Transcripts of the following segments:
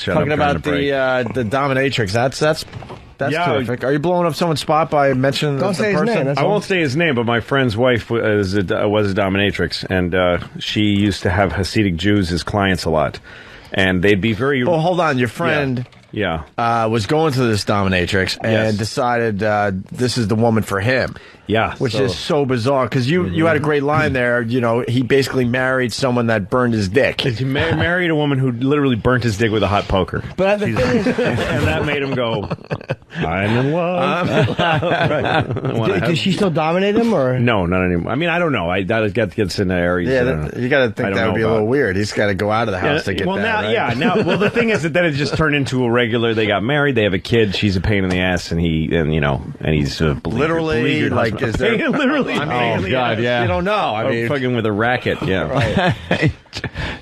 Talking about the dominatrix. That's terrific. Are you blowing up someone's spot by mentioning the person? His name. I won't say his name, but my friend's wife was a dominatrix, and she used to have Hasidic Jews as clients a lot, and they'd be very. Well, hold on, your friend. Yeah. Was going to this dominatrix and decided this is the woman for him. Yeah. Which is so bizarre, because you had a great line there. You know, he basically married someone that burned his dick. He married a woman who literally burnt his dick with a hot poker. But the thing is, and that made him go, I'm in love. Right. Did she still dominate him, or? No, not anymore. I mean, I don't know. That gets in the areas. Yeah, you got to think that would be a little weird. He's got to go out of the house to get that. Now, right? Well, the thing is that then it just turned into a regular. They got married. They have a kid. She's a pain in the ass, and he's a literally like is there literally? I mean, God, yeah. You don't know. I mean, fucking with a racket. Yeah, right.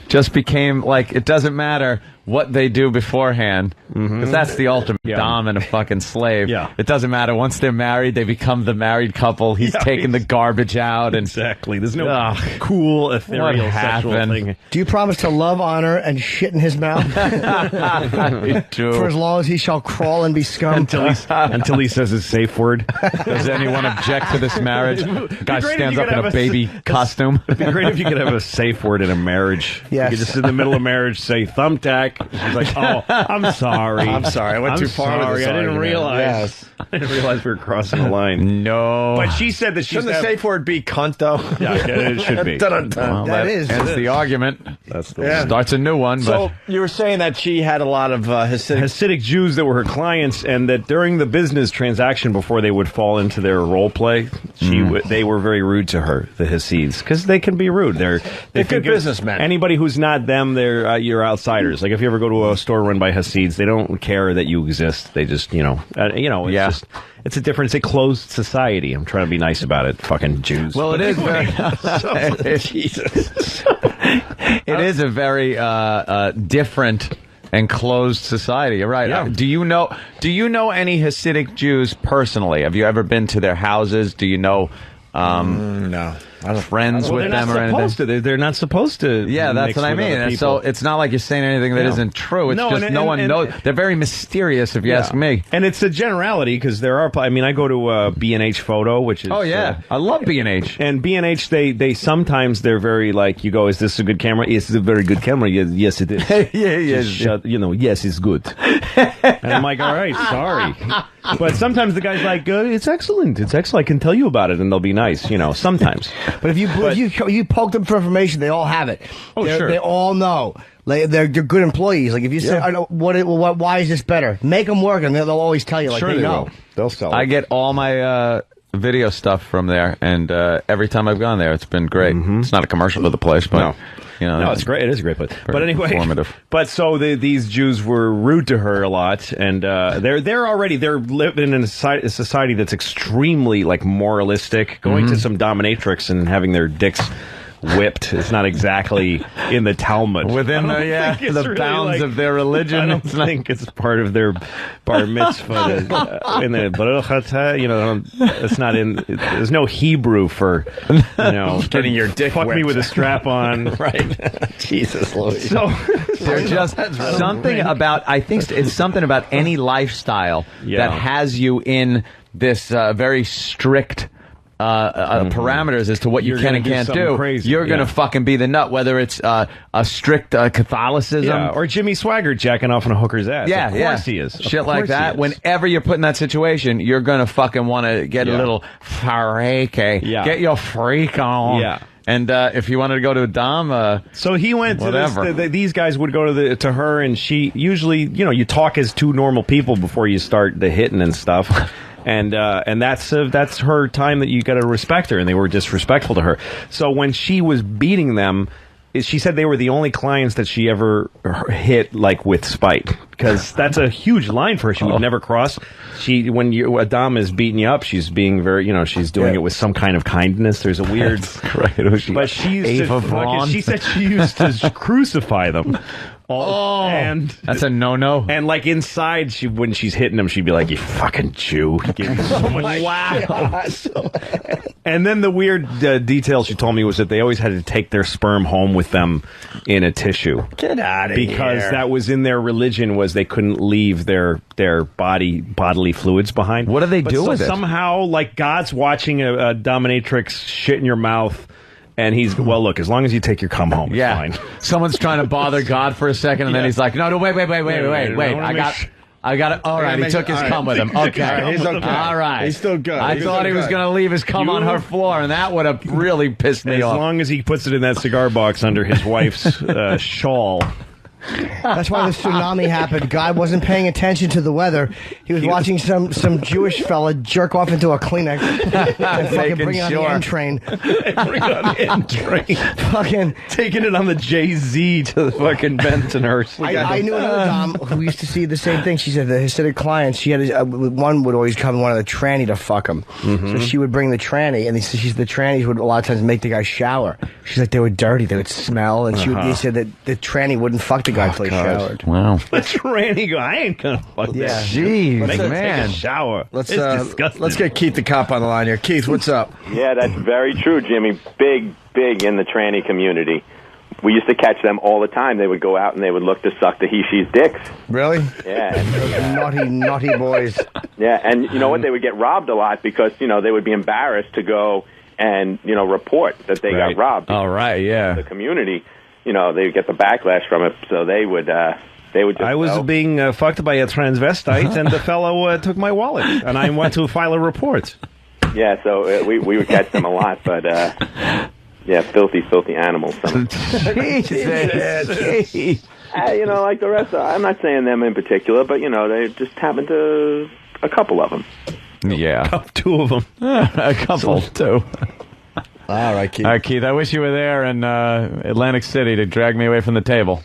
Just became like it doesn't matter what they do beforehand, because that's the ultimate dom and a fucking slave. Yeah. It doesn't matter. Once they're married, they become the married couple. He's taking the garbage out. And exactly. There's no cool, ethereal sexual thing. Do you promise to love, honor, and shit in his mouth? For as long as he shall crawl and be scum. Until he says his safe word. Does anyone object to this marriage? Guy stands up in a baby costume. It'd be great if you could have a safe word in a marriage. Yes. You could just in the middle of marriage say thumbtack. She's like, oh, I'm sorry. I'm sorry. I went too far with this I didn't argument. realize. Yes. I didn't realize we were crossing the line. No. But she said that Shouldn't the safe word be cunt, though? Yeah, it should be. Well, that ends the argument. That's the Starts a new one. So but you were saying that she had a lot of Hasidic Jews that were her clients, and that during the business transaction, before they would fall into their role play, they were very rude to her, the Hasids, because they can be rude. They're good businessmen. Anybody who's not them, you're outsiders. Like if you ever go to a store run by Hasids, they don't care that you exist. They just it's a different, it's a closed society. I'm trying to be nice about it, fucking Jews. well, it is very. Jesus. It is a very different and closed society. You're right. Yeah. Do you know any Hasidic Jews personally? Have you ever been to their houses? Do you know? no. Friends with them or anything? They're not supposed to. Yeah, that's mix what I with mean. other And so people. it's not like you're saying anything that isn't true. It's no one knows. They're very mysterious, if you ask me. And it's a generality, because there are. I mean, I go to B&H Photo, which is. Oh yeah, I love B&H. And B&H, they sometimes they're very like, you go, is this a good camera? Yes, it's a very good camera. Yes, it is. Yes, it's good. And I'm like, all right, sorry. But sometimes the guy's like, it's excellent. It's excellent. I can tell you about it, and they'll be nice, sometimes. But if you poke them for information, they all have it. Oh, sure. They all know. They're good employees. Like if you say, why is this better? Make them work, and they'll always tell you. Like Sure they know. will. They'll sell it. I get all my video stuff from there, and every time I've gone there, it's been great. It's not a commercial to the place, but no, it's great. It is a great place. But anyway, informative. But so these Jews were rude to her a lot, and they're living in a society that's extremely like moralistic. Going to some dominatrix and having their dicks whipped. It's not exactly in the Talmud. Within the really bounds of their religion. I don't think it's part of their bar mitzvah. In the Baruch Atah, it's not in. There's no Hebrew for getting your dick fuck whipped. me with a strap on. Right. Jesus, Louis. So They're just something about. I think it's something about any lifestyle that has you in this very strict. Parameters as to what you can and can't do. Crazy. You're going to fucking be the nut, whether it's a strict Catholicism. Or Jimmy Swaggart jacking off on a hooker's ass. Of course he is. Shit like that. Whenever you're put in that situation, you're going to fucking want to get a little freaky. Yeah. Get your freak on. Yeah. And if you wanted to go to a dom, so he went whatever. to this. These guys would go to her, and she usually, you talk as two normal people before you start the hitting and stuff. And that's her time that you got to respect her, and they were disrespectful to her. So when she was beating them, she said they were the only clients that she ever hit like with spite, because that's a huge line for her. She would never cross. When a dom is beating you up, she's being very, she's doing it with some kind of kindness. There's a weird, but she used she said she used to crucify them. And that's a no-no. And like inside, when she's hitting him, she'd be like, "You fucking Jew!" You gave me so much. Wow. And then the weird detail she told me was that they always had to take their sperm home with them in a tissue. Get out of here! Because that was in their religion, was they couldn't leave their bodily fluids behind. What do they do with it? Somehow, like God's watching a dominatrix shit in your mouth. And he's, well, look, as long as you take your cum home, it's fine. Someone's trying to bother God for a second, and then he's like, no, wait. I got it. All right, he took his cum with him. Okay. He's okay. All right. He's still good. I thought he was going to leave his cum on her floor, and that would have really pissed me off. As long as he puts it in that cigar box under his wife's shawl. That's why the tsunami happened. Guy wasn't paying attention to the weather. He was watching some Jewish fella jerk off into a Kleenex and fucking bring it on the N train. Bring on the N train. Fucking taking it on the JZ to the fucking Bennington. I knew another dom who used to see the same thing. She said the Hasidic clients, she had one would always come, one of the tranny to fuck him. So she would bring the tranny, and the trannies would a lot of times make the guy shower. She's like, they were dirty, they would smell, and they said that the tranny wouldn't fuck the guy until he showered. Wow. The tranny go, I ain't gonna fuck that. Jeez, Make man. take a shower. Let's get Keith the cop on the line here. Keith, what's up? Yeah, that's very true, Jimmy. Big in the tranny community. We used to catch them all the time. They would go out and they would look to suck the he-she's dicks. Really? Yeah. Naughty boys. Yeah, and you know what? They would get robbed a lot because, they would be embarrassed to go and, report that they got robbed. All right, yeah. The community, they would get the backlash from it, so they would just I was being fucked by a transvestite, and the fellow took my wallet, and I went to file a report. Yeah, so we would catch them a lot, but... yeah, filthy animals. Jeez. Like the rest I'm not saying them in particular, but, they just happen to... A couple of them. Yeah. Two of them. A couple, too. All right, Keith. All right, Keith, I wish you were there in Atlantic City to drag me away from the table.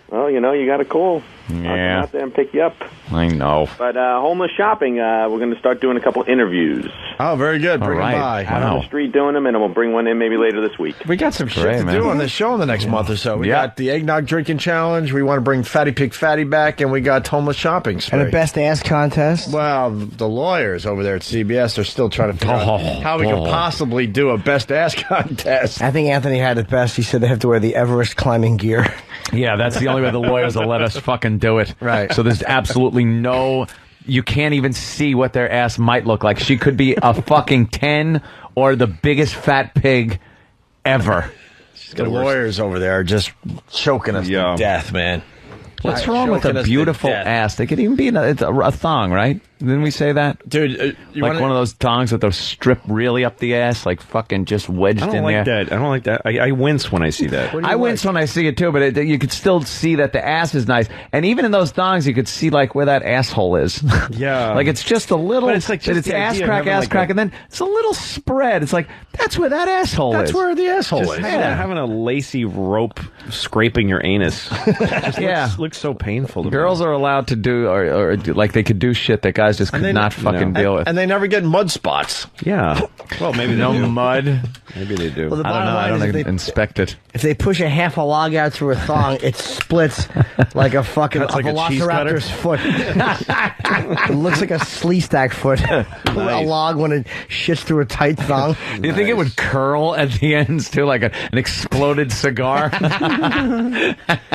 Well, you got a call. I'll come out there and pick you up. I know. But homeless shopping, we're going to start doing a couple interviews. Oh, very good. Bring them by. Out on the street doing them, and we'll bring one in maybe later this week. We got some shit to do on this show in the next month or so. We got the eggnog drinking challenge. We want to bring Fatty Pig Fatty back, and we got homeless shopping spree. And a best ass contest. Well, the lawyers over there at CBS are still trying to figure out how we can possibly do a best ass contest. I think Anthony had it best. He said they have to wear the Everest climbing gear. Yeah, that's the only way the lawyers will let us fucking do it. Right. So there's absolutely no... You can't even see what their ass might look like. She could be a fucking 10 or the biggest fat pig ever. The lawyers over there are just choking us to death, man. What's wrong with a beautiful ass? They could even be it's a thong, right? Didn't we say that? Dude, like one of those thongs with those strip really up the ass, like fucking just wedged in there. I don't like that. I wince when I see that. I wince when I see it too, but you could still see that the ass is nice. And even in those thongs, you could see like where that asshole is. Yeah. Like it's just a little, but it's like just it's ass crack, and then it's a little spread. It's like, that's where that asshole is. That's where the asshole is. Having a lacy rope scraping your anus. Just looks so painful to Girls are allowed to do, or like they could do shit that guys just could not fucking deal with. And they never get mud spots. Yeah. Well, maybe they do. Mud. Maybe they do. Well, I don't know. I don't inspect it. If they push a half a log out through a thong, it splits like a fucking like a cheese cutter? velociraptor's foot. It looks like a slee stack foot. A log when it shits through a tight thong. Do you think it would curl at the ends too, like an exploded cigar?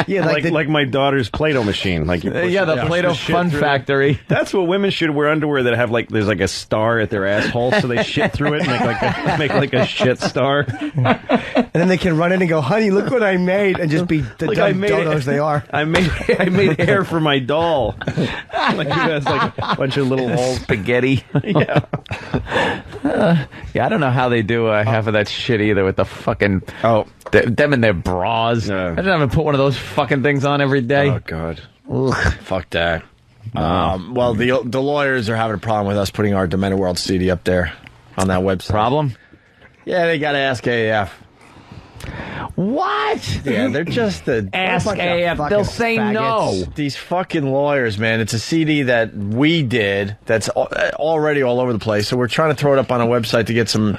Yeah, like my daughter's Play-Doh machine. Like you push the Play-Doh Fun Factory. That's what women should wear underwear that have there's like a star at their asshole, so they shit through it and make like a shit star. And then they can run in and go, honey, look what I made, and just be the dumb dodos they are. I made hair for my doll. Like who has like a bunch of little spaghetti. Yeah. I don't know how they do half of that shit either with the fucking them in their bras. I just haven't put one of those fucking things on every day. Oh God. Ugh. Fuck that. Well, the lawyers are having a problem with us putting our Demented World CD up there on that website. Problem? Yeah, they got to ask AF. What? Yeah, they're just ask AF. They'll say no. These fucking lawyers, man. It's a CD that we did that's already all over the place. So we're trying to throw it up on a website to get some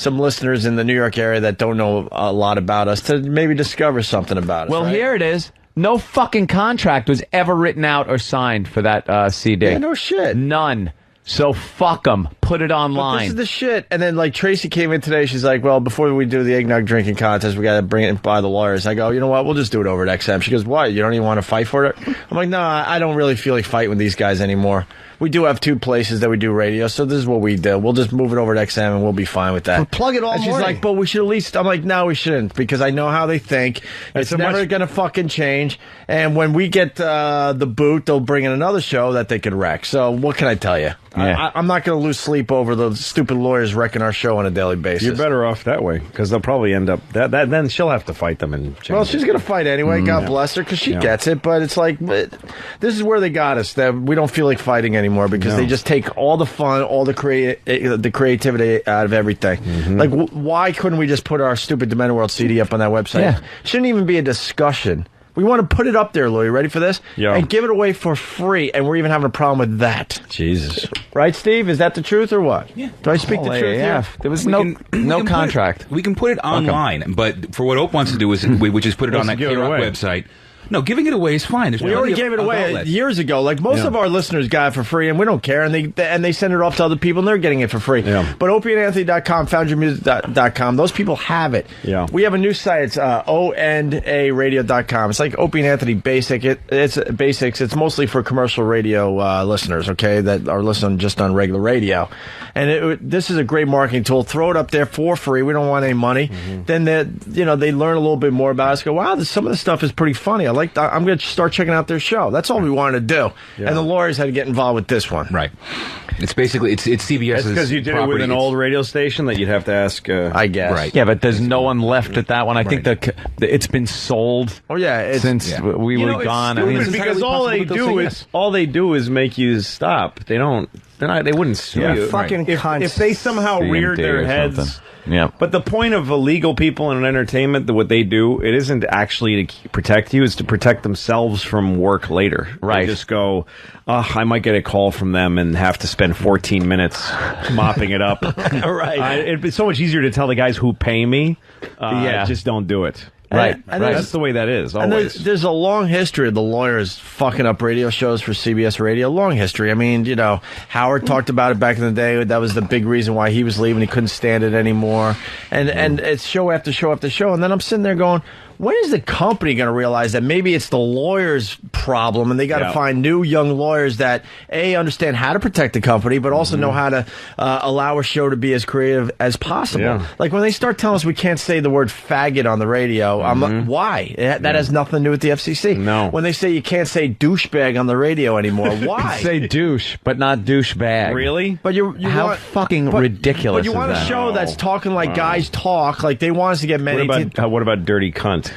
listeners in the New York area that don't know a lot about us to maybe discover something about us. Well, right? here it is. No fucking contract was ever written out or signed for that CD. Yeah, no shit. None. So fuck them. Put it online. But this is the shit. And then, like, Tracy came in today. She's like, well, before we do the eggnog drinking contest, we got to bring it by the lawyers. I go, you know what? We'll just do it over at XM. She goes, what? You don't even want to fight for it? I'm like, no, I don't really feel like fighting with these guys anymore. We do have 2 places that we do radio, so this is what we do. We'll just move it over to XM, and we'll be fine with that. We'll plug it all and she's morning. like, but we should at least... I'm like, no, we shouldn't, because I know how they think. It's never going to fucking change. And when we get the boot, they'll bring in another show that they could wreck. So what can I tell you? Yeah. I'm not going to lose sleep over the stupid lawyers wrecking our show on a daily basis. You're better off that way, because they'll probably end up... Then she'll have to fight them and change Well, she's going to fight anyway. God bless her, because she gets it. But it's like, this is where they got us. That we don't feel like fighting anymore, because they just take all the fun, all the creativity out of everything. Like, why couldn't we just put our stupid Demented World CD up on that website? Yeah. Shouldn't even be a discussion. We want to put it up there, Lou. You ready for this? Yeah. And give it away for free, and we're even having a problem with that. Jesus. Right, Steve? Is that the truth or what? Yeah. Do I speak the truth Yeah. here? There was We no can contract. We can put it online, but for what Ope wants to do is, which is put it on that give it K-Rock away. website. No, giving it away is fine. There's We already gave it away years ago. Like, most of our listeners got it for free, and we don't care. And they send it off to other people, and they're getting it for free. Yeah. But opieandanthony.com, foundyourmusic.com, those people have it. Yeah. We have a new site. It's onaradio.com. It's like Opie and Anthony Basic. It's Basics. It's mostly for commercial radio listeners, okay, that are listening just on regular radio. And this is a great marketing tool. Throw it up there for free. We don't want any money. Then they learn a little bit more about us. Go, wow, some of the stuff is pretty funny. I'm going to start checking out their show. That's all we wanted to do. Yeah. And the lawyers had to get involved with this one. Right. It's basically it's CBS's. It's because you did it with an old radio station that you'd have to ask. I guess. Right. Yeah, but there's no one left at that one. I think it's been sold. Oh yeah, since we were gone. I mean, Because all they do is make you stop. They wouldn't sue you. Fucking cunts. If they somehow reared CMT their or heads. something. Yeah. But the point of illegal people in entertainment, what they do, it isn't actually to protect you, it's to protect themselves from work later. Right. They just go, I might get a call from them and have to spend 14 minutes mopping it up. Right. It'd be so much easier to tell the guys who pay me, just don't do it. Right. And That's the way that is, always. And there's a long history of the lawyers fucking up radio shows for CBS Radio. Long history. I mean, Howard talked about it back in the day. That was the big reason why he was leaving. He couldn't stand it anymore. And it's show after show after show. And then I'm sitting there going, when is the company going to realize that maybe it's the lawyers' problem and they got to find new young lawyers that, A, understand how to protect the company, but also know how to allow a show to be as creative as possible. Yeah. Like when they start telling us we can't say the word faggot on the radio, I'm like, why? That has nothing to do with the FCC. No. When they say you can't say douchebag on the radio anymore, why? say douche, but not douchebag. Really? But how fucking ridiculous But you want is a that? show that's talking like guys talk, like they want us to get many. What about dirty cunt?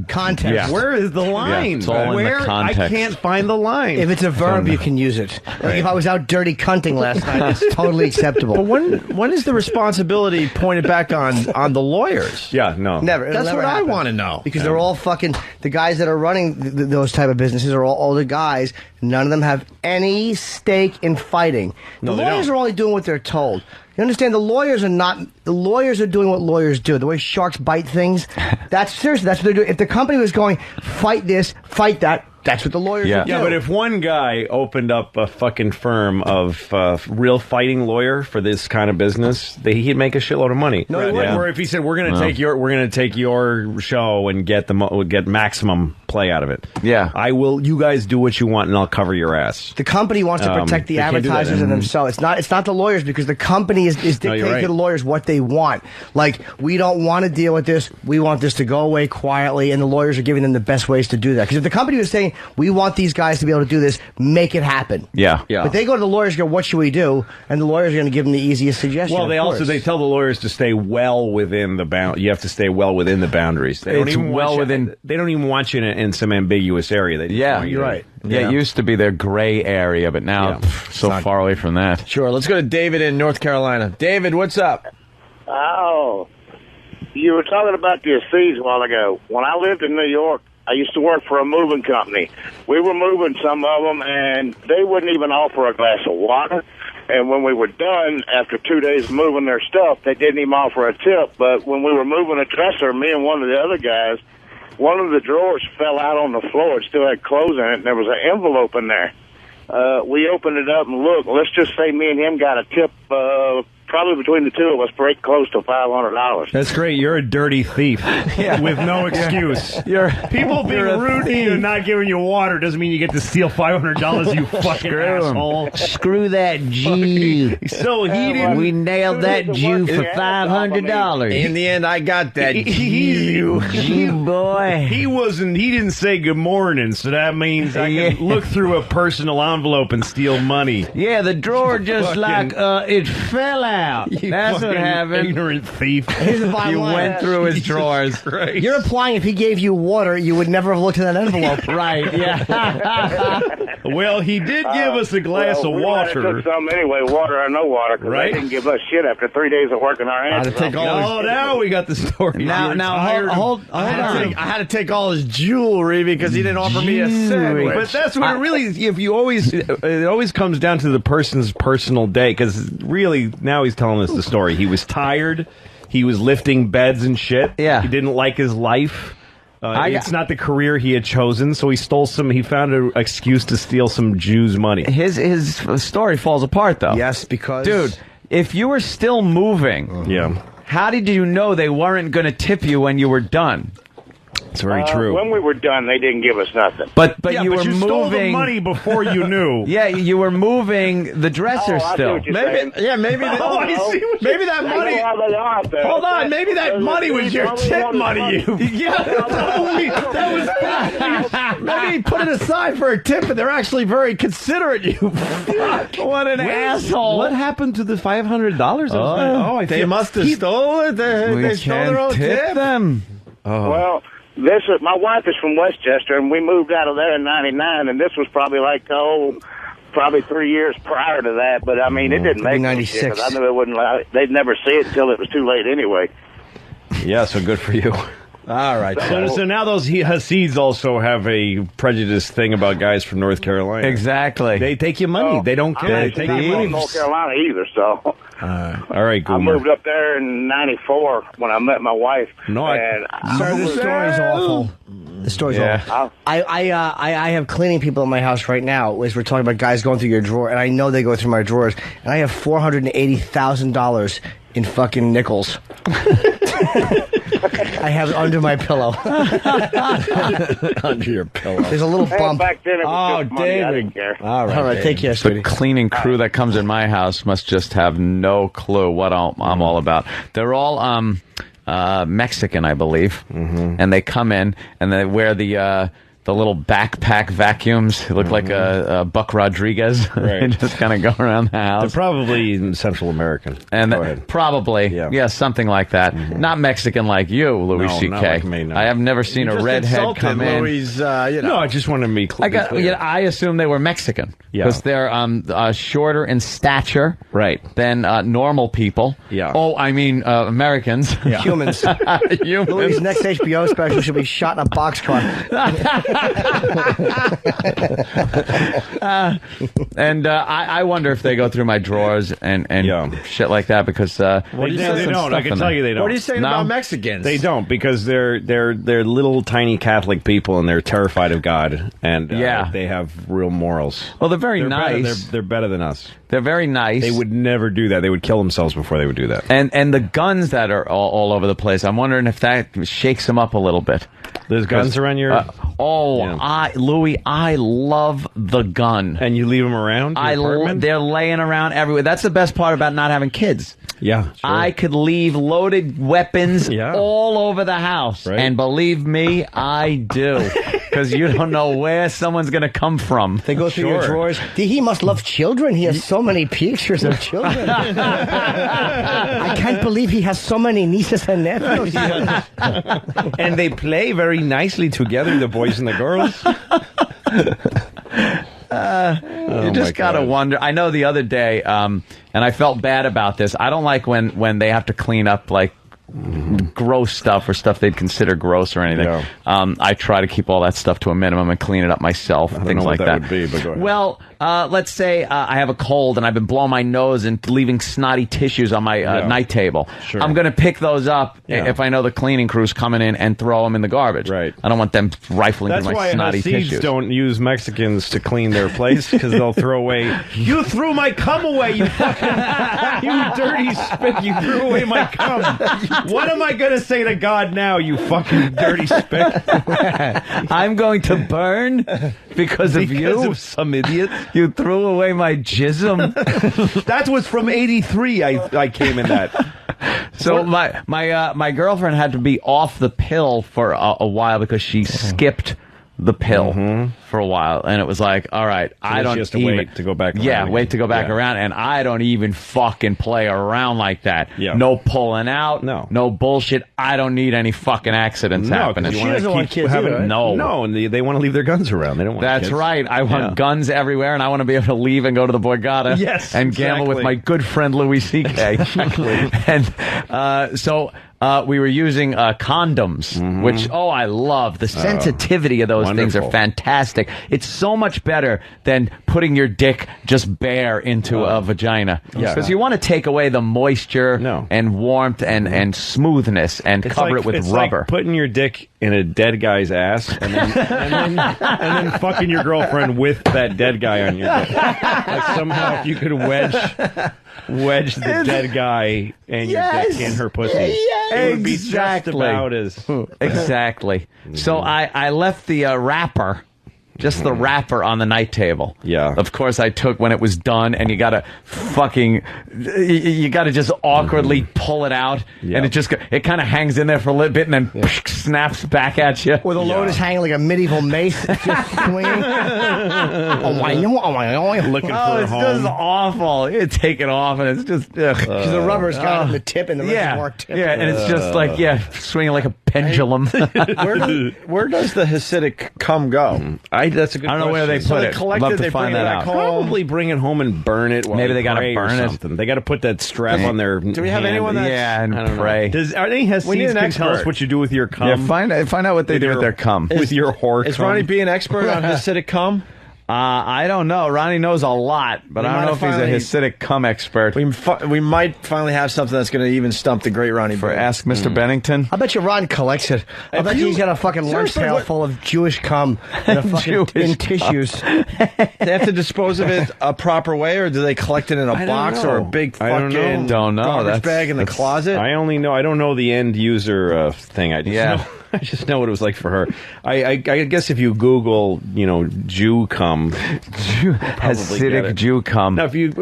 Context. Yeah. Where is the line? Yeah, it's all in the context. I can't find the line. If it's a verb, you can use it. Like if I was out dirty cunting last night, it's totally acceptable. But when is the responsibility pointed back on the lawyers? Yeah, no. Never. It'll That's never what I happen. want to know. Because they're all fucking, the guys that are running those type of businesses are all older guys. None of them have any stake in fighting. The No, they lawyers don't. are only doing what they're told. You understand? The lawyers are doing what lawyers do. The way sharks bite things. That's what they're doing. If the company was going, fight this, fight that, that's what the lawyers would do. Yeah, but if one guy opened up a fucking firm of real fighting lawyer for this kind of business, he'd make a shitload of money. No, he wouldn't. Or if he said we're going to take your show and get maximum play out of it. Yeah. You guys do what you want and I'll cover your ass. The company wants to protect the they can't do that. advertisers and themselves. It's not the lawyers, because the company is dictating right. to the lawyers what they want. Like, we don't want to deal with this. We want this to go away quietly, and the lawyers are giving them the best ways to do that. Because if the company was saying, we want these guys to be able to do this, make it happen. Yeah. But they go to the lawyers and go, what should we do? And the lawyers are going to give them the easiest suggestion. Well, they tell the lawyers to stay well within the you have to stay well within the boundaries. They don't even want you in some ambiguous area. They just want you you're to- right. Yeah, it used to be their gray area, but now so far away from that. Sure. Let's go to David in North Carolina. David, what's up? Oh, you were talking about the Hasids a while ago. When I lived in New York, I used to work for a moving company. We were moving some of them, and they wouldn't even offer a glass of water. And when we were done, after 2 days moving their stuff, they didn't even offer a tip. But when we were moving a dresser, me and one of the other guys, one of the drawers fell out on the floor. It still had clothes in it, and there was an envelope in there. We opened it up and looked. Let's just say me and him got a tip, probably between the two of us, break close to $500. That's great. You're a dirty thief with no excuse. People being rude to you and not giving you water doesn't mean you get to steal $500, you fucking asshole. Screw that Jew. So he didn't. We nailed that Jew for $500. In the end, I got that Jew boy. He didn't say good morning, so that means I can look through a personal envelope and steal money. Yeah, the drawer just it fell out. That's what happened. Ignorant thief. You went through his drawers. Christ. You're implying if he gave you water, you would never have looked in that envelope. Right, yeah. Well, he did give us a glass of water. We took some anyway, water or no water, because Right. they didn't give us shit after 3 days of working our hands. Now we got the story. Now, hold on. I had to take all his jewelry because he didn't offer me a sandwich. But that's what it really. If you always, it always comes down to the person's personal day. Because really, now he's telling us the story. He was tired. He was lifting beds and shit. Yeah. He didn't like his life. It's not the career he had chosen, so he stole some. He found an excuse to steal some Jews' money. His story falls apart, though. Yes, because... Dude, if you were still moving, Yeah, how did you know they weren't going to tip you when you were done? it's very true. When we were done, they didn't give us nothing. But Yeah, you were you moving. stole the money before you knew. Yeah, you were moving the dresser I see still. what you're saying. Maybe that money. Hold on, maybe that money was your tip money. Maybe he put it aside for a tip, and they're actually very considerate. You fuck. What an asshole! What happened to the $500? They must have stolen it. They stole their own tip. them. Well, my wife is from Westchester, and we moved out of there in '99, and this was probably probably 3 years prior to that. But I mean, it didn't make any shit, 'cause I knew it wouldn't. They'd never see it until it was too late anyway. Yeah, so good for you. All right. So now those Hasids also have a prejudice thing about guys from North Carolina. Exactly. They take your money. They don't care. I'm They take not your money. from North Carolina either, so. All right, I Goomer. moved up there in '94 when I met my wife. No, and Sir, the story's awful. The story's awful. I have cleaning people in my house right now as we're talking about guys going through your drawer, and I know they go through my drawers, and I have $480,000 in fucking nickels. I have it under my pillow. Under your pillow. There's a little bump. back then it was just money. I didn't care. All right. All right, take care, The sweetie. cleaning crew that comes in my house must just have no clue what I'm all about. They're all Mexican, I believe, and they come in and they wear the little backpack vacuums. They look like a Buck Rodriguez. Right. They just kind of go around the They're house. probably Central American. And Go ahead. probably, Yeah. something like that. Not Mexican like you, Louis No, C.K. not like me, no. I have never seen a Just redhead insulted come in. Louis, No, I just want to be clear. I assume they were Mexican Yeah. because they're shorter in stature, Right. than normal people. Yeah. Oh, I mean Americans. Humans. Humans. Louis' next HBO special should be shot in a boxcar. And I wonder if they go through my drawers and Yeah. shit like that because They don't. I can tell you they don't. What are you saying No. about Mexicans? They don't because they're little tiny Catholic people and they're terrified of God and Yeah. they have real morals. Well, they're very They're better- nice. they're better than us. They're very nice. They would never do that. They would kill themselves before they would do that. And the guns that are all over the place. I'm wondering if that shakes them up a little bit. There's guns around your... Yeah. Louis, I love the gun. and you leave them around your apartment? They're laying around everywhere. That's the best part about not having kids. Yeah, sure. I could leave loaded weapons Yeah. all over the house. Right. And believe me, I do. Because you don't know where someone's going to come from. They go through your drawers. He must love children. He has so many pictures of children. I can't believe he has so many nieces and nephews. And they play very nicely together, the boys and the girls. You just got to wonder. I know the other day, and I felt bad about this. I don't like when they have to clean up, like, gross stuff or stuff they'd consider gross or anything. Yeah. I try to keep all that stuff to a minimum and clean it up myself. I don't things know like what that would be, but go ahead. Well, let's say I have a cold and I've been blowing my nose and leaving snotty tissues on my night table. Sure. I'm going to pick those up if I know the cleaning crew's coming in and throw them in the garbage. Right. I don't want them rifling That's through my why snotty Hasids tissues. don't use Mexicans to clean their place because they'll throw away. You threw my cum away, you fucking, you dirty spit! You threw away my cum. What am I gonna say to God now, you fucking dirty spit? I'm going to burn because of you. Because of some idiot. You threw away my jism. That was from '83. I came in that. So my girlfriend had to be off the pill for a while because she skipped the pill for a while, and it was like, all right, I don't she has to even wait to go back around yeah again. wait to go back around, and I don't even fucking play around like that. No pulling out, no bullshit. I don't need any fucking accidents happening. She doesn't want kids either, right? No, and they want to leave their guns around. They don't want That's kids. right. I want guns everywhere, and I want to be able to leave and go to the Borgata and gamble with my good friend Louis C.K. And so we were using condoms, which, I love. The sensitivity of those things are fantastic. It's so much better than putting your dick just bare into a vagina. Because you want to take away the moisture and warmth and smoothness and cover it with rubber. Like putting your dick in a dead guy's ass and then fucking your girlfriend with that dead guy on your dick. Like somehow if you could wedge the dead guy and your dick in her pussy. It would be just about as... Exactly. So I left the wrapper, just the wrapper on the night table. Yeah. Of course I took when it was done, and you gotta just awkwardly pull it out, and it kind of hangs in there for a little bit, and then snaps back at you. With a load is hanging like a medieval mace, just swinging. Looking for a It's home. just awful. You take it off, and it's just... Because the rubber's got the tip and the reservoir tip. Yeah, and it's just like, swinging like a pendulum. Where does the Hasidic cum go? That's a good I don't know where they question. put it. collect Love it, to they find bring it that back out. home. Probably bring it home and burn it. While Maybe they gotta pray burn or it. something. They got to put that strap on their. Do we have anyone that's... and pray. Are any Hasids We need an can tell us expert. what you do with your cum? Yeah, find out what they do with their cum. With your whore Is cum? Ronnie B an expert on Hasidic cum? I don't know. Ronnie knows a lot, but I don't know if he's a Hasidic cum expert. We might finally have something that's going to even stump the great Ronnie B. Ask Mr. Bennington. I bet you Ron collects it. I bet you he's got a fucking lunch pail full of Jewish cum and a fucking in tissues. They have to dispose of it a proper way, or do they collect it in a box or a big fucking Don't know. garbage bag in the closet? I don't know the end user thing. I just know what it was like for her. I guess if you Google, Jew cum, Hasidic Jew cum. now if you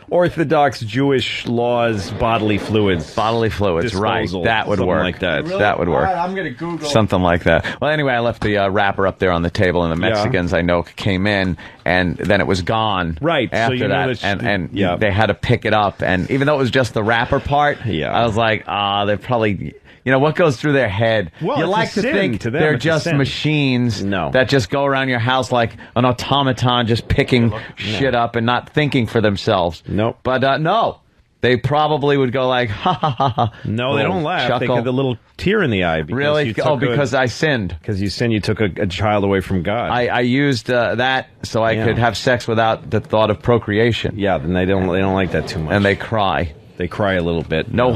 Orthodox Jewish laws, bodily fluids, right? disposal, That would something work. like that. That would work. All right, I'm going to Google Something like that. Well, anyway, I left the wrapper up there on the table, and the Mexicans I know came in, and then it was gone. Right. After so you know that, and yeah. they had to pick it up, and even though it was just the wrapper part, I was like, they're probably. What goes through their head? Well, you it's like a to sin think to them, they're it's a just sin. machines No. that just go around your house like an automaton, just picking shit up and not thinking for themselves. Nope. But no, they probably would go like, ha ha ha ha. No, they don't laugh. Chuckle. They get the little tear in the eye. Because Really? You took Because I sinned. Because you sinned. You took a child away from God. I used that so I could have sex without the thought of procreation. Yeah, then they don't like that too much. And they cry. They cry a little bit. No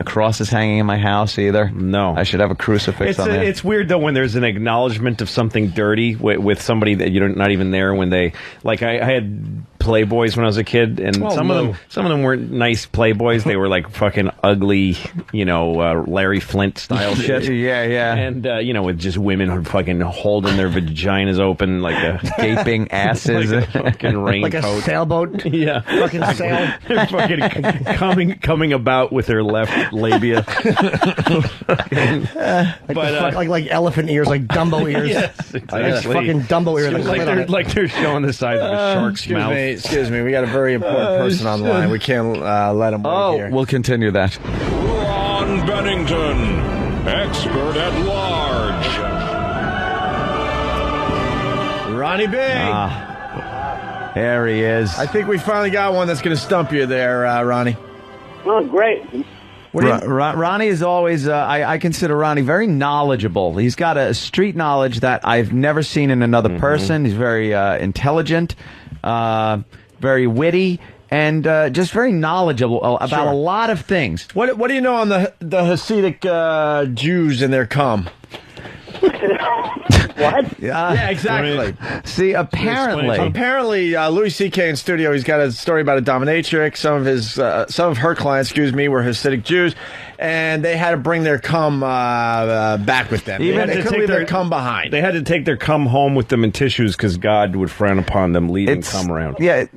crosses hanging in my house either. No. I should have a crucifix on there. It's weird though when there's an acknowledgement of something dirty with somebody that you're not even there when they like. I had Playboys when I was a kid, and some of them weren't nice Playboys. They were like fucking ugly, Larry Flint style shit. Yeah. And with just women fucking holding their vaginas open like a gaping asses, like a fucking raincoat, like a sailboat. Yeah, fucking sail. They're fucking coming about with their left labia. Like elephant ears, like Dumbo ears. Yes, exactly. Fucking Dumbo ears. Like they're showing the size of a shark's mouth. Excuse me. We got a very important person on the line. We can't let him wait here. We'll continue that. Ron Bennington, expert at large. Ronnie B. There he is. I think we finally got one that's going to stump you there, Ronnie. Oh, great. Ronnie is always, I consider Ronnie very knowledgeable. He's got a street knowledge that I've never seen in another person. He's very intelligent, very witty, and just very knowledgeable about a lot of things. What do you know on the Hasidic Jews and their cum? What? Yeah, exactly. See, apparently, Louis C.K. in studio, he's got a story about a dominatrix. Some of her clients, were Hasidic Jews, and they had to bring their cum back with them. Even they couldn't leave their cum behind. They had to take their cum home with them in tissues because God would frown upon them leaving cum around. Yeah.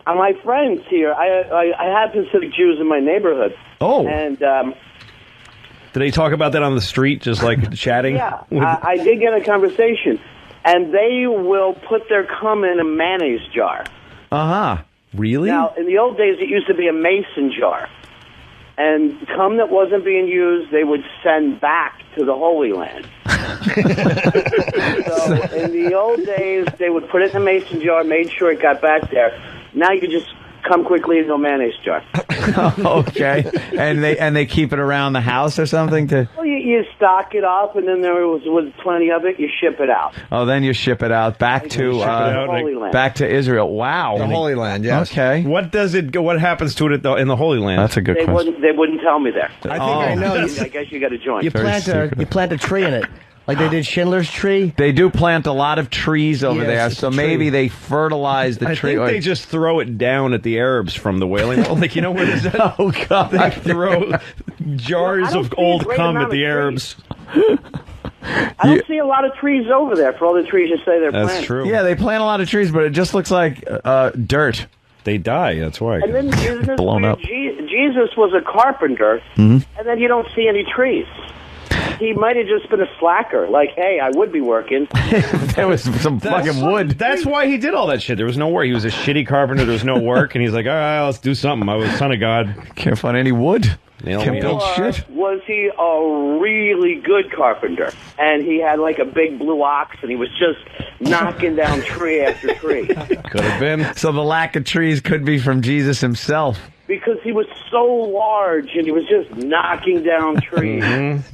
My friends here, I have Hasidic Jews in my neighborhood. Oh. And did they talk about that on the street, just like chatting? Yeah, I did get a conversation, and they will put their cum in a mayonnaise jar. Really? Now, in the old days, it used to be a mason jar, and cum that wasn't being used, they would send back to the Holy Land. So, in the old days, they would put it in a mason jar, made sure it got back there. Now you just come quickly into a mayonnaise jar. Okay, and they keep it around the house or something to. Well, you stock it up, and then there was plenty of it. You ship it out. Oh, then you ship it out back to Holy Land. back to Israel. Wow, The Holy Land, yes. Okay, what happens to it in the Holy Land? That's a good question. They wouldn't tell me there. I think I know. I guess you got to join. You plant a tree in it. Like they did Schindler's Tree. They do plant a lot of trees over there, it's so a maybe tree. they fertilize the tree. I think they just throw it down at the Arabs from the Wailing Wall. Like, where is that? Oh, God. They throw jars of old cum at the Arabs. I don't see a lot of trees over there for all the trees you say they're planting. That's true. Yeah, they plant a lot of trees, but it just looks like dirt. They die, that's why. And then isn't this Blown weird? up. Jesus was a carpenter, and then you don't see any trees. He might have just been a slacker. Like, hey, I would be working. There was some fucking wood. That's why he did all that shit. There was no work. He was a shitty carpenter. There was no work, and he's like, all right, let's do something. I was son of God. Can't find any wood. Can't build Or shit. was he a really good carpenter? And he had like a big blue ox, and he was just knocking down tree after tree. Could have been. So the lack of trees could be from Jesus himself. Because he was so large, and he was just knocking down trees.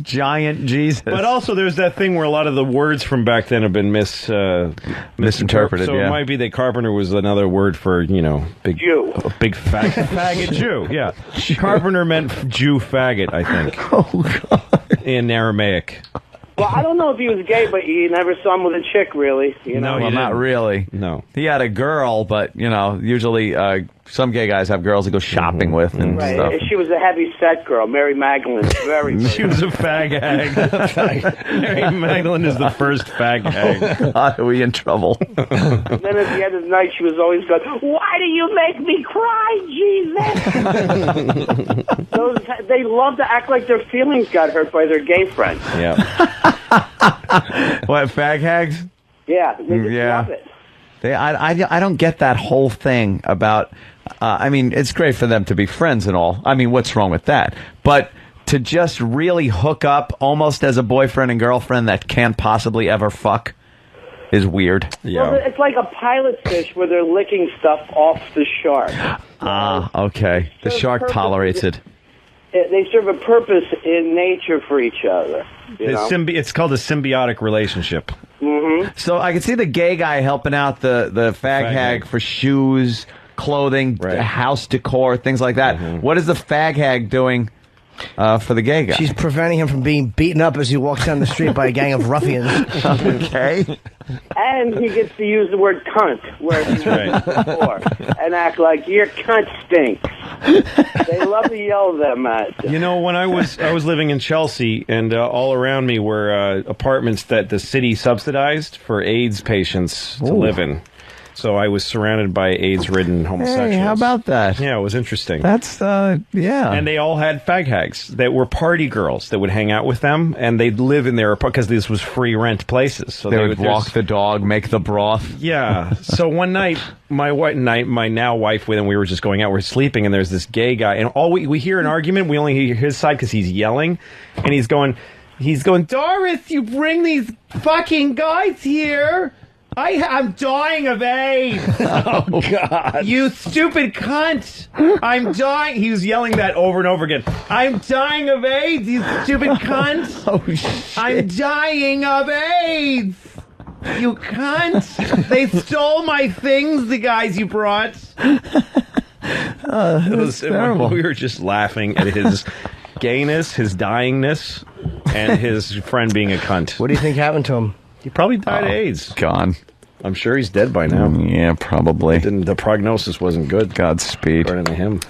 Giant Jesus. But also, there's that thing where a lot of the words from back then have been misinterpreted. So yeah. it might be that carpenter was another word for, big Jew. A big faggot Jew. Yeah, carpenter meant Jew faggot, I think. Oh, God. In Aramaic. Well, I don't know if he was gay, but you never saw him with a chick, really. No, Well, not really. No. He had a girl, but, usually some gay guys have girls to go shopping with and Right. stuff. She was a heavy set girl, Mary Magdalene. Very. She was a fag hag. Mary Magdalene is the first fag hag. God, are we in trouble? Then at the end of the night, she was always going, "Why do you make me cry, Jesus?" They love to act like their feelings got hurt by their gay friends. Yeah. What, fag hags? Yeah, they just Yeah. love it. I don't get that whole thing about, it's great for them to be friends and all. I mean, what's wrong with that? But to just really hook up almost as a boyfriend and girlfriend that can't possibly ever fuck is weird. Yeah. Well, it's like a pilot fish where they're licking stuff off the shark. Okay. The shark tolerates it. They serve a purpose in nature for each other. You know? It's called a symbiotic relationship. So I can see the gay guy helping out the fag hag for shoes, clothing, house decor, things like that. What is the fag hag doing for the gay guy? She's preventing him from being beaten up as he walks down the street by a gang of ruffians. Okay. And he gets to use the word cunt where he used before and act like your cunt stinks. They love to yell them at. When I was living in Chelsea, and all around me were apartments that the city subsidized for AIDS patients to live in. So I was surrounded by AIDS-ridden homosexuals. Hey, how about that? Yeah, it was interesting. That's, yeah. And they all had fag hags that were party girls that would hang out with them, and they'd live in their apartment because this was free rent places. So they would walk the dog, make the broth. Yeah. So one night, my now wife, when we were just going out, we're sleeping, and there's this gay guy, and all we hear an argument. We only hear his side because he's yelling, and he's going, Doris, you bring these fucking guys here. I'm dying of AIDS. Oh, God. You stupid cunt. I'm dying. He was yelling that over and over again. I'm dying of AIDS, you stupid cunt. Oh, shit. I'm dying of AIDS. You cunt. They stole my things, the guys you brought. We were just laughing at his gayness, his dyingness, and his friend being a cunt. What do you think happened to him? He probably died of AIDS. Gone. I'm sure he's dead by now. Yeah, probably. The prognosis wasn't good. Godspeed. According to him.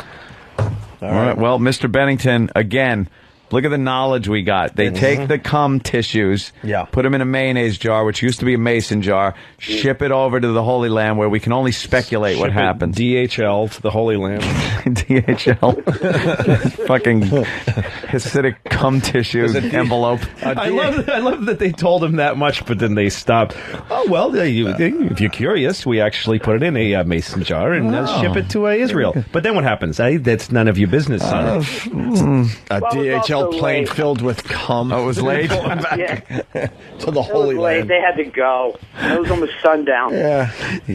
All right. Well, Mr. Bennington, again, look at the knowledge we got. They take the cum tissues, put them in a mayonnaise jar, which used to be a mason jar, ship it over to the Holy Land where we can only speculate what happens. DHL to the Holy Land. DHL. Fucking Hasidic cum tissue envelope. I love that they told him that much, but then they stopped. Oh, well, if you're curious, we actually put it in a mason jar and ship it to Israel. But then what happens? That's none of your business, son. A DHL plane filled with cum. Oh, it was late? Yeah. To the Holy Land. They had to go. It was almost sundown. Yeah.